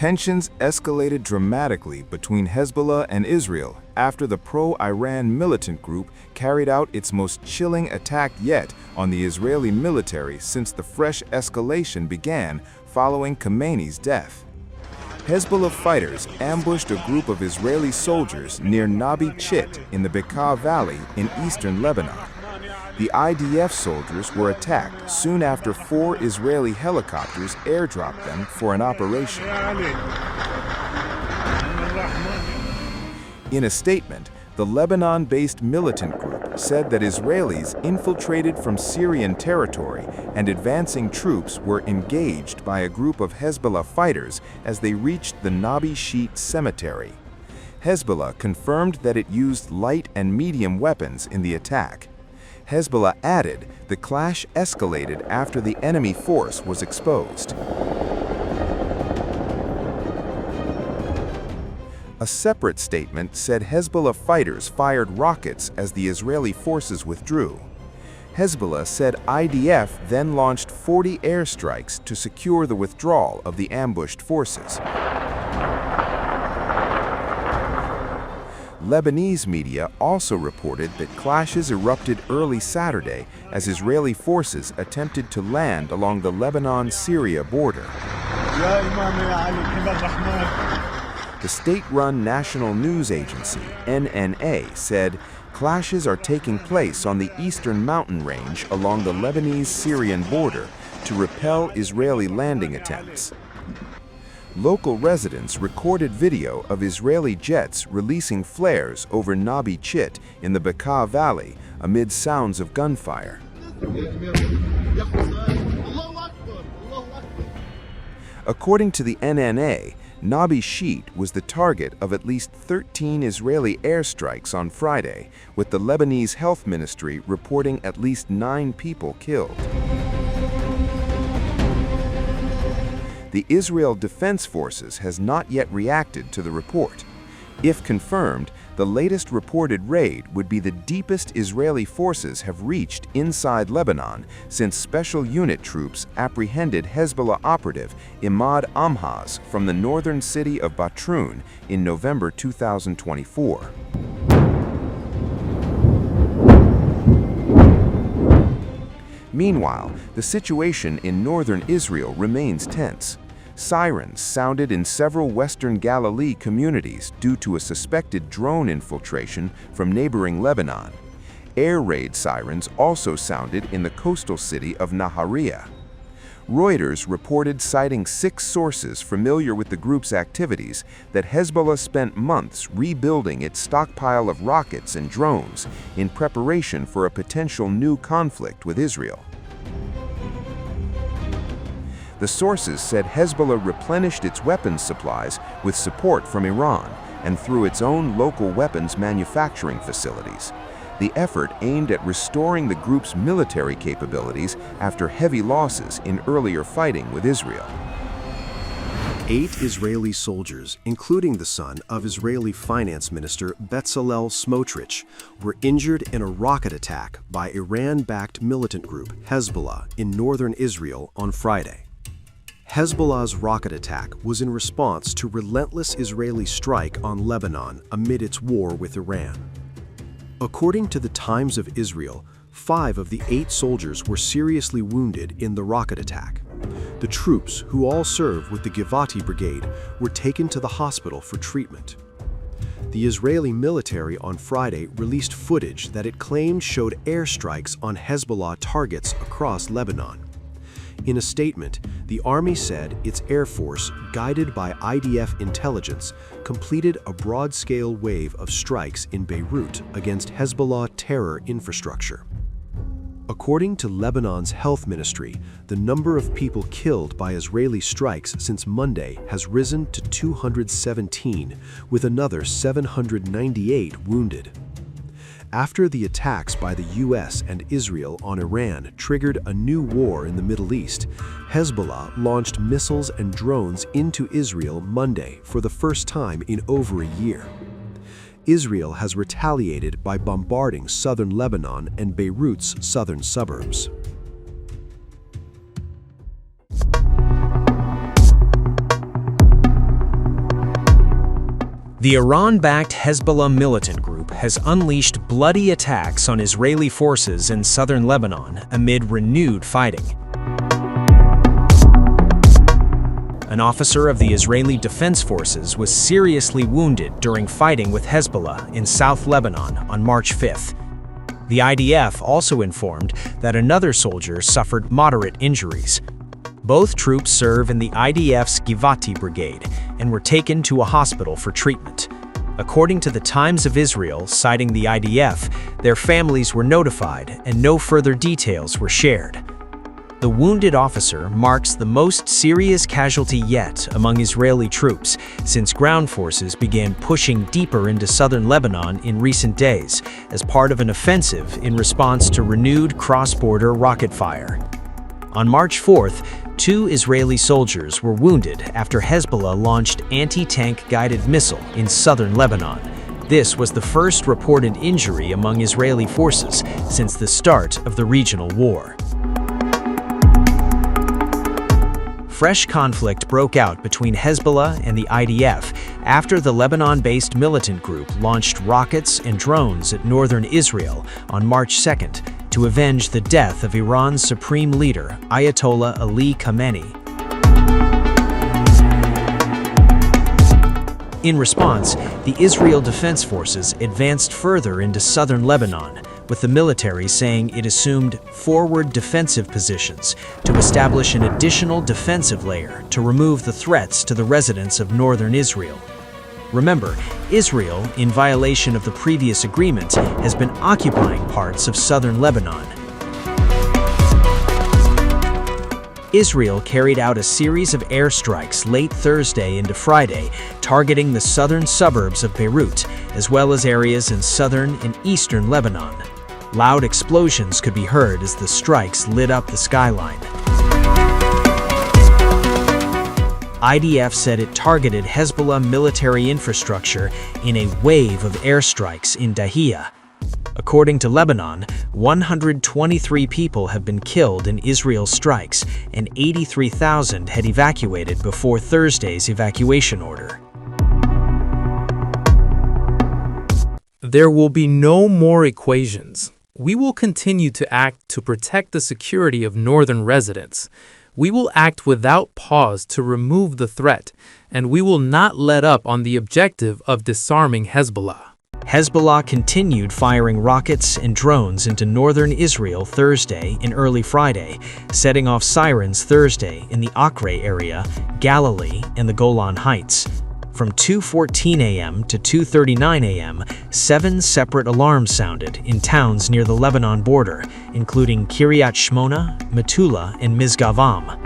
Tensions escalated dramatically between Hezbollah and Israel after the pro-Iran militant group carried out its most chilling attack yet on the Israeli military since the fresh escalation began following Khamenei's death. Hezbollah fighters ambushed a group of Israeli soldiers near Nabi Chit in the Bekaa Valley in eastern Lebanon. The IDF soldiers were attacked soon after 4 Israeli helicopters airdropped them for an operation. In a statement, the Lebanon-based militant group said that Israelis infiltrated from Syrian territory and advancing troops were engaged by a group of Hezbollah fighters as they reached the Nabi Chit cemetery. Hezbollah confirmed that it used light and medium weapons in the attack. Hezbollah added the clash escalated after the enemy force was exposed. A separate statement said Hezbollah fighters fired rockets as the Israeli forces withdrew. Hezbollah said IDF then launched 40 airstrikes to secure the withdrawal of the ambushed forces. Lebanese media also reported that clashes erupted early Saturday as Israeli forces attempted to land along the Lebanon-Syria border. The state-run national news agency, NNA, said clashes are taking place on the eastern mountain range along the Lebanese-Syrian border to repel Israeli landing attempts. Local residents recorded video of Israeli jets releasing flares over Nabi Chit in the Bekaa Valley amid sounds of gunfire. According to the NNA, Nabi Chit was the target of at least 13 Israeli airstrikes on Friday, with the Lebanese Health Ministry reporting at least 9 people killed. The Israel Defense Forces has not yet reacted to the report. If confirmed, the latest reported raid would be the deepest Israeli forces have reached inside Lebanon since special unit troops apprehended Hezbollah operative Imad Amhaz from the northern city of Batroun in November 2024. Meanwhile, the situation in northern Israel remains tense. Sirens sounded in several western Galilee communities due to a suspected drone infiltration from neighboring Lebanon. Air raid sirens also sounded in the coastal city of Nahariya. Reuters reported, citing 6 sources familiar with the group's activities, that Hezbollah spent months rebuilding its stockpile of rockets and drones in preparation for a potential new conflict with Israel. The sources said Hezbollah replenished its weapons supplies with support from Iran and through its own local weapons manufacturing facilities. The effort aimed at restoring the group's military capabilities after heavy losses in earlier fighting with Israel. 8 Israeli soldiers, including the son of Israeli Finance Minister Bezalel Smotrich, were injured in a rocket attack by Iran-backed militant group Hezbollah in northern Israel on Friday. Hezbollah's rocket attack was in response to relentless Israeli strike on Lebanon amid its war with Iran. According to the Times of Israel, 5 of the 8 soldiers were seriously wounded in the rocket attack. The troops, who all serve with the Givati Brigade, were taken to the hospital for treatment. The Israeli military on Friday released footage that it claimed showed airstrikes on Hezbollah targets across Lebanon. In a statement, the army said its air force, guided by IDF intelligence, completed a broad-scale wave of strikes in Beirut against Hezbollah terror infrastructure. According to Lebanon's health ministry, the number of people killed by Israeli strikes since Monday has risen to 217, with another 798 wounded. After the attacks by the US and Israel on Iran triggered a new war in the Middle East, Hezbollah launched missiles and drones into Israel Monday for the first time in over a year. Israel has retaliated by bombarding southern Lebanon and Beirut's southern suburbs. The Iran-backed Hezbollah militant group has unleashed bloody attacks on Israeli forces in southern Lebanon amid renewed fighting. An officer of the Israeli Defense Forces was seriously wounded during fighting with Hezbollah in South Lebanon on March 5th. The IDF also informed that another soldier suffered moderate injuries. Both troops serve in the IDF's Givati brigade and were taken to a hospital for treatment. According to the Times of Israel, citing the IDF, their families were notified and no further details were shared. The wounded officer marks the most serious casualty yet among Israeli troops since ground forces began pushing deeper into southern Lebanon in recent days as part of an offensive in response to renewed cross-border rocket fire. On March 4th, 2 Israeli soldiers were wounded after Hezbollah launched anti-tank guided missile in southern Lebanon. This was the first reported injury among Israeli forces since the start of the regional war. Fresh conflict broke out between Hezbollah and the IDF after the Lebanon-based militant group launched rockets and drones at northern Israel on March 2nd to avenge the death of Iran's supreme leader, Ayatollah Ali Khamenei. In response, the Israel Defense Forces advanced further into southern Lebanon, with the military saying it assumed forward defensive positions to establish an additional defensive layer to remove the threats to the residents of northern Israel. Remember, Israel, in violation of the previous agreement, has been occupying parts of southern Lebanon. Israel carried out a series of airstrikes late Thursday into Friday, targeting the southern suburbs of Beirut, as well as areas in southern and eastern Lebanon. Loud explosions could be heard as the strikes lit up the skyline. IDF said it targeted Hezbollah military infrastructure in a wave of airstrikes in Dahiyah. According to Lebanon, 123 people have been killed in Israel's strikes, and 83,000 had evacuated before Thursday's evacuation order. There will be no more equations. We will continue to act to protect the security of northern residents. We will act without pause to remove the threat, and we will not let up on the objective of disarming Hezbollah. Hezbollah continued firing rockets and drones into northern Israel Thursday and early Friday, setting off sirens Thursday in the Acre area, Galilee, and the Golan Heights. From 2:14 a.m. to 2:39 a.m., 7 separate alarms sounded in towns near the Lebanon border, including Kiryat Shmona, Metula, and Mizgavam.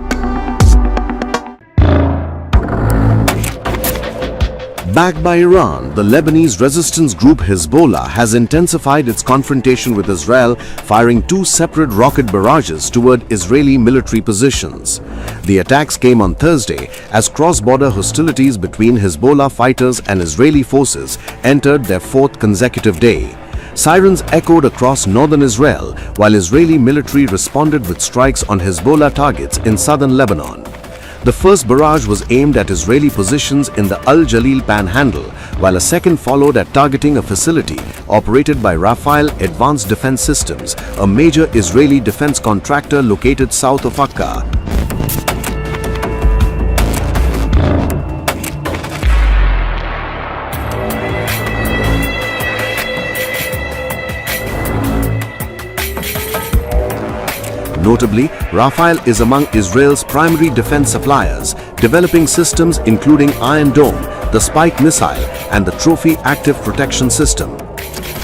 Backed by Iran, the Lebanese resistance group Hezbollah has intensified its confrontation with Israel, firing 2 separate rocket barrages toward Israeli military positions. The attacks came on Thursday as cross-border hostilities between Hezbollah fighters and Israeli forces entered their 4th consecutive day. Sirens echoed across northern Israel, while Israeli military responded with strikes on Hezbollah targets in southern Lebanon. The first barrage was aimed at Israeli positions in the Al Jalil panhandle, while a second followed at targeting a facility operated by Rafael Advanced Defense Systems, a major Israeli defense contractor located south of Akka. Notably, Rafael is among Israel's primary defense suppliers, developing systems including Iron Dome, the Spike missile, and the Trophy active protection system.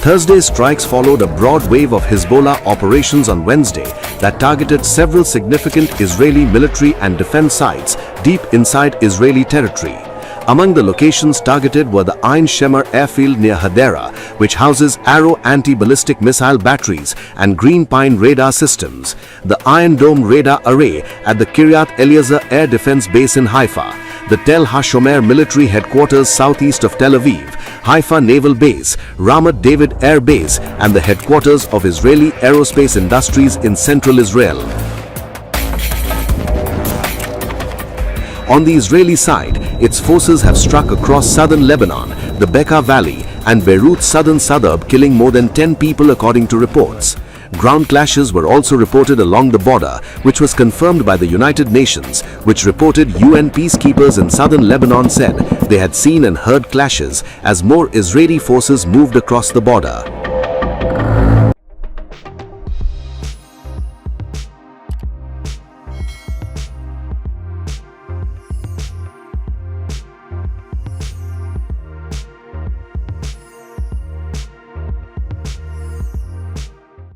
Thursday's strikes followed a broad wave of Hezbollah operations on Wednesday that targeted several significant Israeli military and defense sites deep inside Israeli territory. Among the locations targeted were the Ain Shemer airfield near Hadera, which houses Arrow anti-ballistic missile batteries and Green Pine radar systems, the Iron Dome radar array at the Kiryat Eliezer Air Defense Base in Haifa, the Tel HaShomer military headquarters southeast of Tel Aviv, Haifa Naval Base, Ramat David Air Base, and the headquarters of Israeli Aerospace Industries in central Israel. On the Israeli side, its forces have struck across southern Lebanon, the Bekaa Valley, and Beirut's southern suburb, killing more than 10 people according to reports. Ground clashes were also reported along the border, which was confirmed by the United Nations, which reported UN peacekeepers in southern Lebanon said they had seen and heard clashes as more Israeli forces moved across the border.